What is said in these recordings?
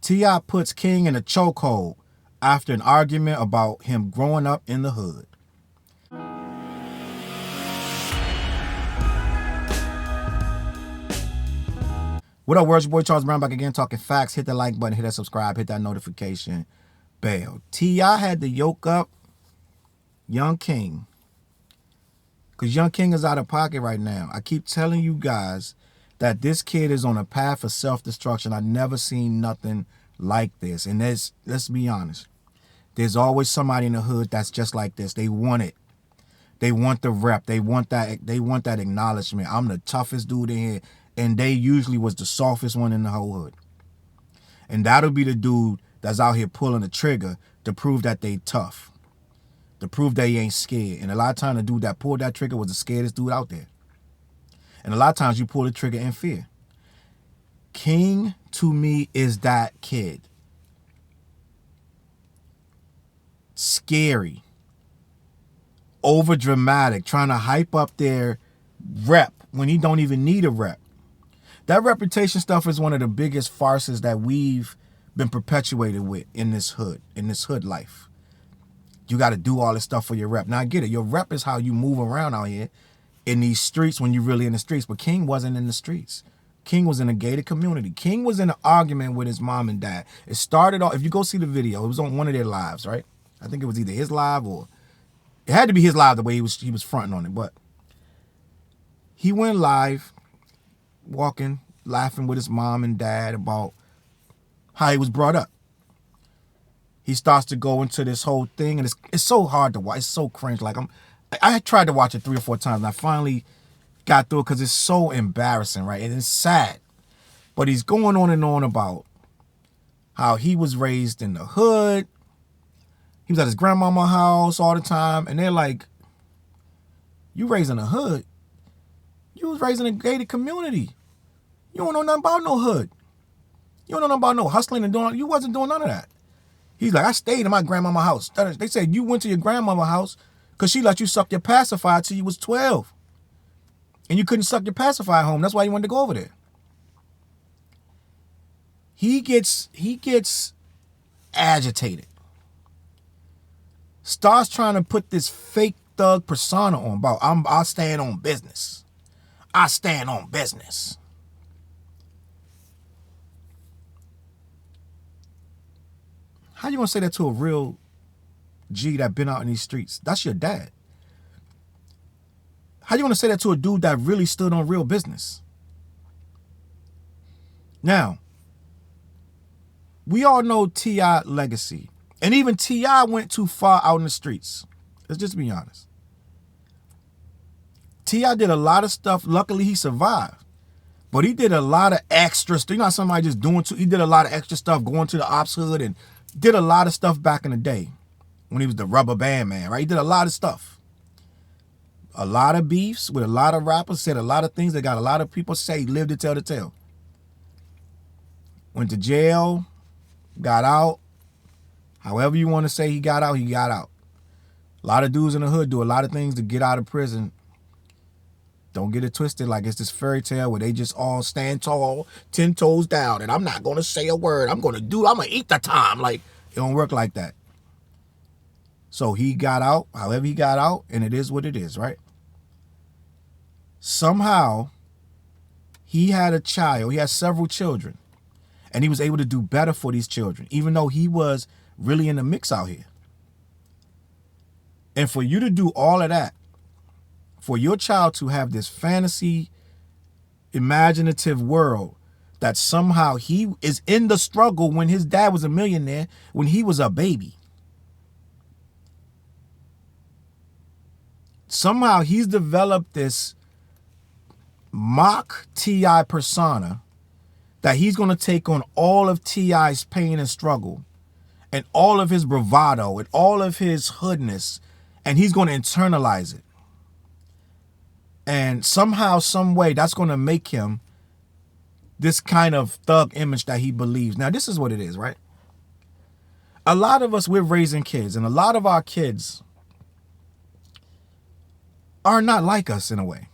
T.I. puts King in a chokehold after an argument about him growing up in the hood. What up, world? Your boy Challz Brown back again, talking facts. Hit that like button, hit that subscribe, hit that notification bell. T.I. had to yoke up Young King, because Young King is out of pocket right now. I keep telling you guys that this kid is on a path of self-destruction. I've never seen nothing like this. And let's be honest, there's always somebody in the hood that's just like this. They want it. They want the rep. They want that acknowledgement. I'm the toughest dude in here. And they usually was the softest one in the whole hood. And that'll be the dude that's out here pulling the trigger to prove that they tough. To prove they ain't scared. And a lot of times the dude that pulled that trigger was the scariest dude out there. And a lot of times you pull the trigger in fear. King, to me, is that kid. Scary. Over dramatic. Trying to hype up their rep when he don't even need a rep. That reputation stuff is one of the biggest farces that we've been perpetuated with in this hood life. You got to do all this stuff for your rep. Now I get it. Your rep is how you move around out here in these streets when you're really in the streets. But King wasn't in the streets. King was in a gated community. King was in an argument with his mom and dad. It started off, if you go see the video, it was on one of their lives, right? I think it was either his live or it had to be his live the way he was fronting on it. But he went live, walking, laughing with his mom and dad about how he was brought up. He starts to go into this whole thing, and it's so hard to watch. It's so cringe. Like I tried to watch it 3 or 4 times, and I finally got through it because it's so embarrassing, right? And it's sad. But he's going on and on about how he was raised in the hood. He was at his grandmama's house all the time, and they're like, "You raised in the hood? You was raised in a gated community. You don't know nothing about no hood. You don't know nothing about no hustling and doing. You wasn't doing none of that." He's like, "I stayed in my grandmama's house." They said you went to your grandmama's house because she let you suck your pacifier till you was 12. And you couldn't suck your pacifier home. That's why you wanted to go over there. He gets agitated. Starts trying to put this fake thug persona on about, I stand on business. I stand on business. How you gonna say that to a real G that been out in these streets? That's your dad. How you gonna say that to a dude that really stood on real business? Now, we all know T.I. legacy. And even T.I. went too far out in the streets. Let's just be honest. T.I. did a lot of stuff. Luckily, he survived. But he did a lot of extra stuff. You know how somebody just doing too? He did a lot of extra stuff going to the ops hood and did a lot of stuff back in the day when he was the rubber band man, right? He did a lot of stuff. A lot of beefs with a lot of rappers, said a lot of things that got a lot of people say, lived to tell the tale. Went to jail, got out. However you want to say he got out, he got out. A lot of dudes in the hood do a lot of things to get out of prison. Don't get it twisted like it's this fairy tale where they just all stand tall, 10 toes down, and I'm not going to say a word. I'm going to eat the time. Like, it don't work like that. So he got out, however he got out, and it is what it is, right? Somehow, he had a child. He had several children. And he was able to do better for these children, even though he was really in the mix out here. And for you to do all of that, for your child to have this fantasy, imaginative world that somehow he is in the struggle when his dad was a millionaire, when he was a baby. Somehow he's developed this mock T.I. persona that he's going to take on all of T.I.'s pain and struggle and all of his bravado and all of his hoodness, and he's going to internalize it. And somehow, some way, that's going to make him this kind of thug image that he believes. Now, this is what it is, right? A lot of us, we're raising kids, and a lot of our kids are not like us in a way.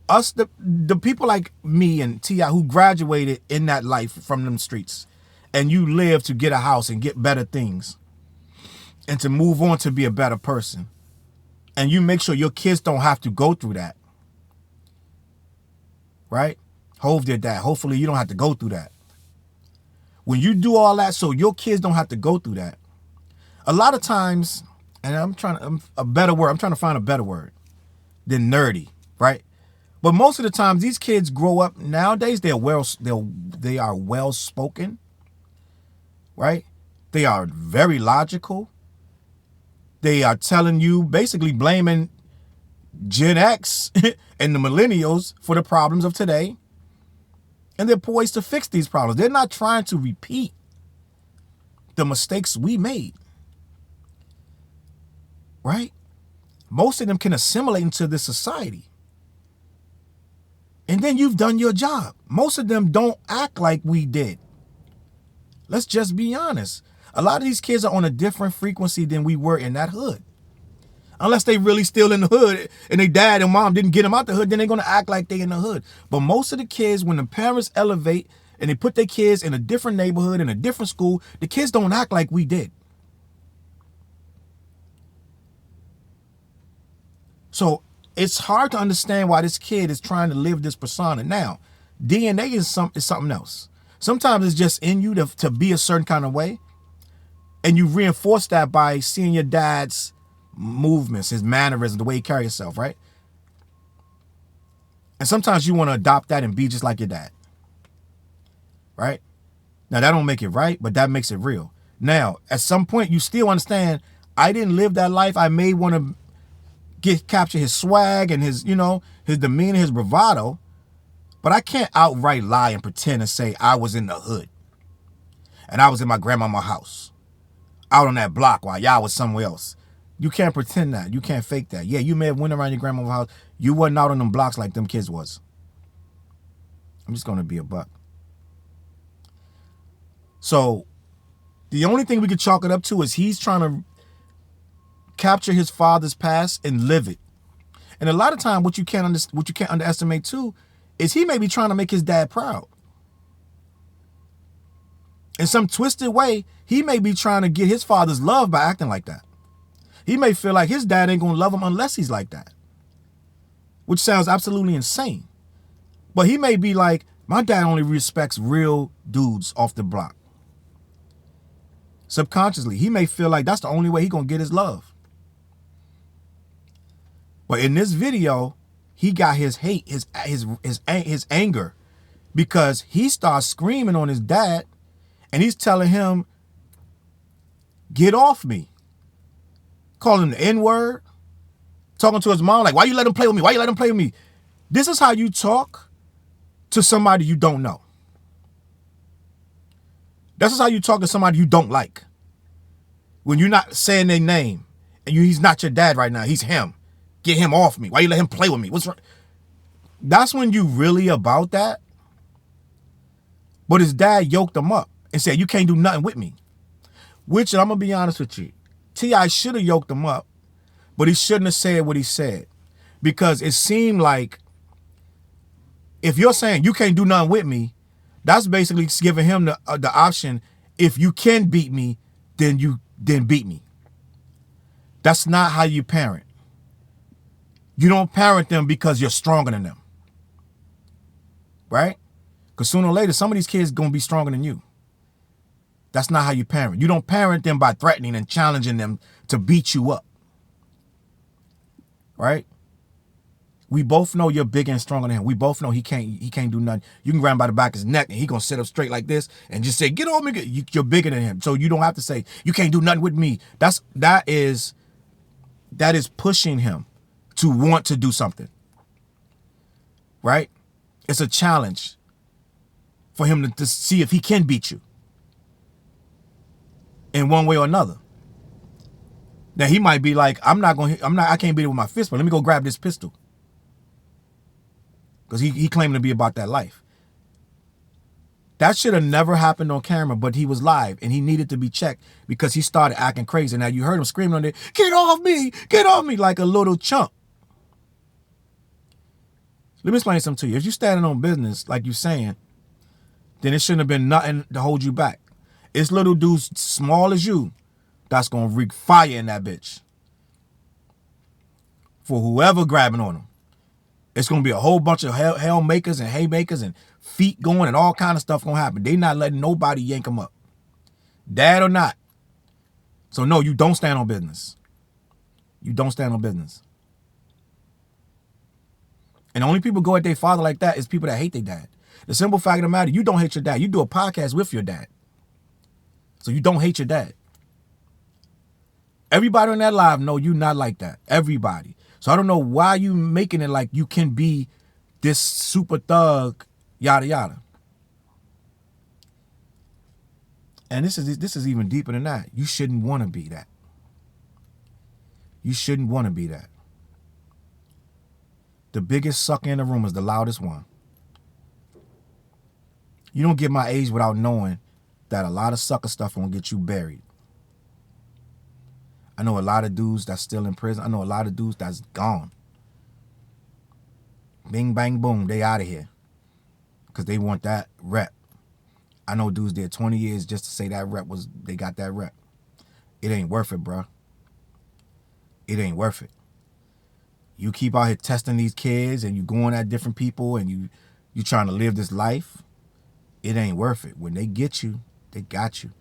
Us, the people like me and T.I. who graduated in that life from them streets, and you live to get a house and get better things and to move on to be a better person, and you make sure your kids don't have to go through that, right? Hove did that. Hopefully you don't have to go through that. When you do all that so your kids don't have to go through that, a lot of times, and I'm trying to find a better word than nerdy, right? But most of the times these kids grow up nowadays, they are well spoken, right? They are very logical. They are telling you, basically blaming Gen X and the millennials for the problems of today. And they're poised to fix these problems. They're not trying to repeat the mistakes we made, right? Most of them can assimilate into this society. And then you've done your job. Most of them don't act like we did. Let's just be honest. A lot of these kids are on a different frequency than we were in that hood. Unless they really still in the hood and their dad and mom didn't get them out the hood, then they're going to act like they in the hood. But most of the kids, when the parents elevate and they put their kids in a different neighborhood, in a different school, the kids don't act like we did. So it's hard to understand why this kid is trying to live this persona. Now, DNA is something else. Sometimes it's just in you to be a certain kind of way. And you reinforce that by seeing your dad's movements, his mannerisms, the way he carries himself, right? And sometimes you want to adopt that and be just like your dad, right? Now, that don't make it right, but that makes it real. Now, at some point, you still understand, I didn't live that life. I may want to capture his swag and his, his demeanor, his bravado, but I can't outright lie and pretend and say I was in the hood and I was in my grandmama's house out on that block while y'all was somewhere else. You can't pretend that. You can't fake that. Yeah, you may have went around your grandmama's house. You wasn't out on them blocks like them kids was. I'm just going to be a buck. So the only thing we could chalk it up to is he's trying to capture his father's past and live it. And a lot of time, what you can't underestimate too is he may be trying to make his dad proud. In some twisted way, he may be trying to get his father's love by acting like that. He may feel like his dad ain't going to love him unless he's like that, which sounds absolutely insane. But he may be like, my dad only respects real dudes off the block. Subconsciously, he may feel like that's the only way he's going to get his love. But in this video, he got his hate, his anger, because he starts screaming on his dad and he's telling him, get off me. Calling him the N-word. Talking to his mom like, why you let him play with me? Why you let him play with me? This is how you talk to somebody you don't know. This is how you talk to somebody you don't like. When you're not saying their name and he's not your dad right now. He's him. Get him off me. Why you let him play with me? What's wrong? That's when you really about that. But his dad yoked him up and said, you can't do nothing with me. Which, I'm going to be honest with you, T.I. should have yoked him up, but he shouldn't have said what he said. Because it seemed like if you're saying you can't do nothing with me, that's basically giving him the option, if you can beat me, then beat me. That's not how you parent. You don't parent them because you're stronger than them. Right? Because sooner or later, some of these kids are going to be stronger than you. That's not how you parent. You don't parent them by threatening and challenging them to beat you up. Right? We both know you're bigger and stronger than him. We both know he can't do nothing. You can grab him by the back of his neck and he gonna sit up straight like this and just say, get on me. You're bigger than him. So you don't have to say, you can't do nothing with me. That is pushing him to want to do something. Right? It's a challenge for him to see if he can beat you in one way or another. Now he might be like, I can't beat it with my fist, but let me go grab this pistol. Because he claimed to be about that life. That should have never happened on camera, but he was live and he needed to be checked because he started acting crazy. Now you heard him screaming on there, get off me, like a little chump. Let me explain something to you. If you're standing on business, like you're saying, then it shouldn't have been nothing to hold you back. It's little dudes small as you that's going to wreak fire in that bitch for whoever grabbing on them. It's going to be a whole bunch of hell makers and haymakers and feet going and all kind of stuff going to happen. They not letting nobody yank them up. Dad or not. So no, you don't stand on business. You don't stand on business. And the only people go at their father like that is people that hate their dad. The simple fact of the matter, you don't hate your dad. You do a podcast with your dad. So you don't hate your dad. Everybody on that live know you not like that. Everybody. So I don't know why you making it like you can be this super thug, yada yada. And this is even deeper than that. You shouldn't want to be that. You shouldn't want to be that. The biggest sucker in the room is the loudest one. You don't get my age without knowing that a lot of sucker stuff won't get you buried. I know a lot of dudes that's still in prison. I know a lot of dudes that's gone. Bing, bang, boom, they out of here. Because they want that rep. I know dudes did 20 years just to say that rep was, they got that rep. It ain't worth it, bro. It ain't worth it. You keep out here testing these kids and you going at different people and you trying to live this life. It ain't worth it. When they get you, they got you.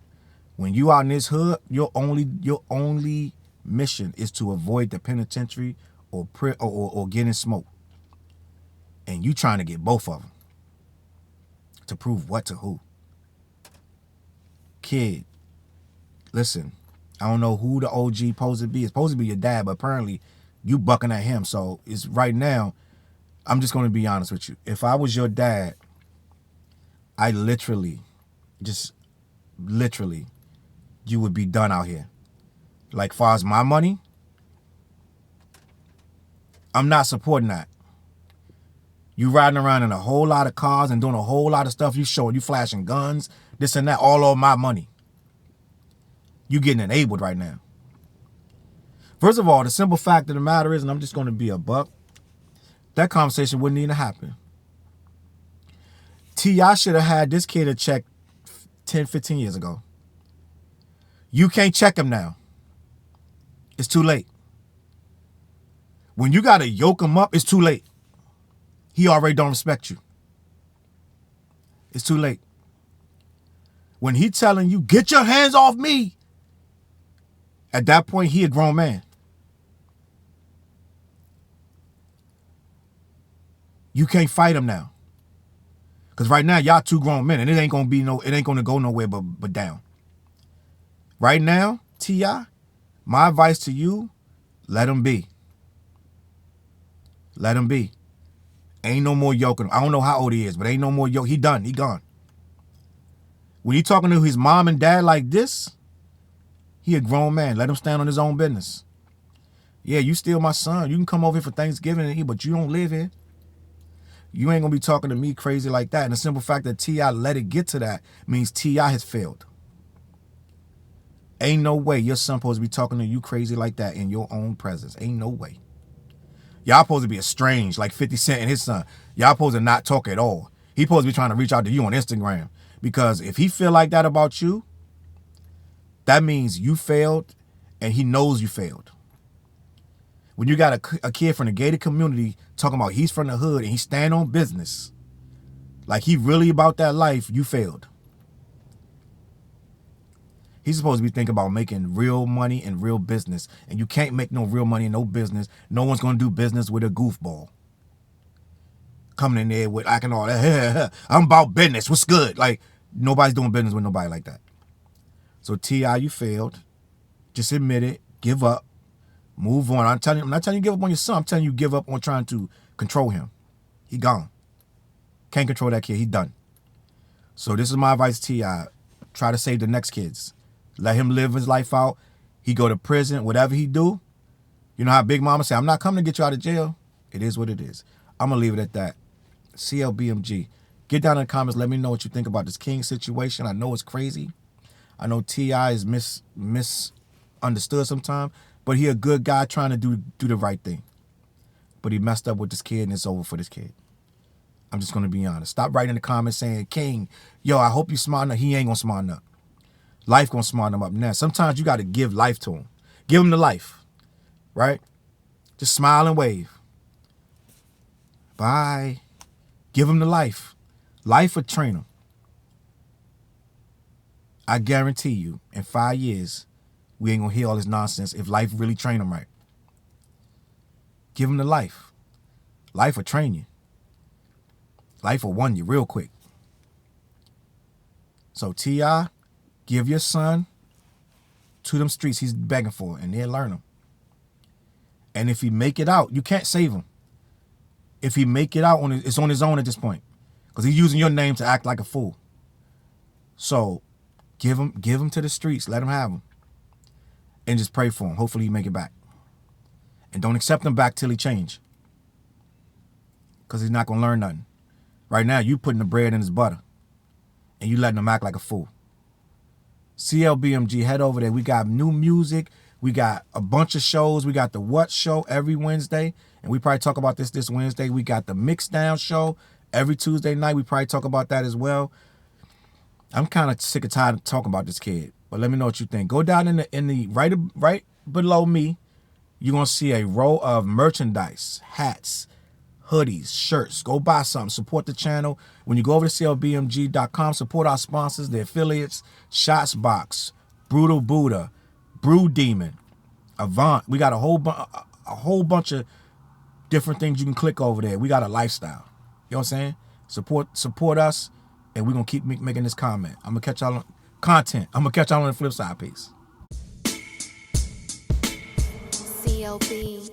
When you out in this hood, your only mission is to avoid the penitentiary or getting smoked. And you trying to get both of them. To prove what to who. Kid, listen, I don't know who the OG supposed to be. It's supposed to be your dad, but apparently you bucking at him. So it's right now, I'm just going to be honest with you. If I was your dad, I literally, you would be done out here. Like, far as my money, I'm not supporting that. You riding around in a whole lot of cars and doing a whole lot of stuff. You flashing guns, this and that, all over my money. You getting enabled right now. First of all, the simple fact of the matter is, and I'm just going to be a buck, that conversation wouldn't even happen. T.I. should have had this kid a check 10, 15 years ago. You can't check him now. It's too late. When you got to yoke him up, it's too late. He already don't respect you. It's too late. When he telling you, get your hands off me, at that point, he a grown man. You can't fight him now. Because right now, y'all two grown men, and it ain't going to go nowhere but down. Right now, T.I., my advice to you, let him be. Let him be. Ain't no more yoking. I don't know how old he is, but ain't no more yoke. He done. He gone. When he talking to his mom and dad like this, he a grown man. Let him stand on his own business. Yeah, you still my son. You can come over here for Thanksgiving, but you don't live here. You ain't going to be talking to me crazy like that. And the simple fact that T.I. let it get to that means T.I. has failed. Ain't no way your son supposed to be talking to you crazy like that in your own presence. Ain't no way. Y'all supposed to be estranged like 50 Cent and his son. Y'all supposed to not talk at all. He supposed to be trying to reach out to you on Instagram. Because if he feel like that about you, that means you failed and he knows you failed. When you got a kid from the gated community talking about he's from the hood and he stand on business, like he really about that life, you failed. He's supposed to be thinking about making real money and real business. And you can't make no real money and no business. No one's going to do business with a goofball. Coming in there with acting all that. I'm about business. What's good? Like, nobody's doing business with nobody like that. So, T.I., you failed. Just admit it. Give up. Move on. I'm not telling you give up on your son. I'm telling you give up on trying to control him. He gone. Can't control that kid. He done. So, this is my advice to T.I. Try to save the next kids. Let him live his life out. He go to prison, whatever he do. You know how Big Mama say, I'm not coming to get you out of jail. It is what it is. I'm going to leave it at that. CLBMG. Get down in the comments. Let me know what you think about this King situation. I know it's crazy. I know T.I. is misunderstood sometimes. But he a good guy trying to do the right thing. But he messed up with this kid and it's over for this kid. I'm just going to be honest. Stop writing in the comments saying, King, yo, I hope you smarten up. He ain't going to smarten up. Life going to smarten him up now. Sometimes you got to give life to him. Give him the life, right? Just smile and wave. Bye. Give him the life. Life will train him. I guarantee you, in 5 years, we ain't going to hear all this nonsense if life really train him right. Give him the life. Life will train you. Life will won you real quick. So T.I., give your son to them streets he's begging for, and they'll learn him. And if he make it out, you can't save him. If he make it out, it's on his own at this point, because he's using your name to act like a fool. So give him to the streets. Let him have him. And just pray for him. Hopefully he make it back. And don't accept him back till he change, because he's not going to learn nothing. Right now, you putting the bread in his butter, and you letting him act like a fool. CLBMG, head over there. We got new music. We got a bunch of shows. We got the What Show every Wednesday, and we probably talk about this Wednesday. We got the Mix Down Show every Tuesday night. We probably talk about that as well. I'm kind of sick and tired of talking about this kid, but let me know what you think. Go down in the right below me. You're gonna see a row of merchandise, hats, hoodies, shirts. Go buy something. Support the channel. When you go over to CLBMG.com, support our sponsors, the affiliates, ShotsBox, Brutal Buddha, Brew Demon, Avant. We got a whole bunch of different things you can click over there. We got a lifestyle. You know what I'm saying? Support us, and we're going to keep making this comment. I'm going to catch y'all on content. I'm going to catch y'all on the flip side. Peace. CLB.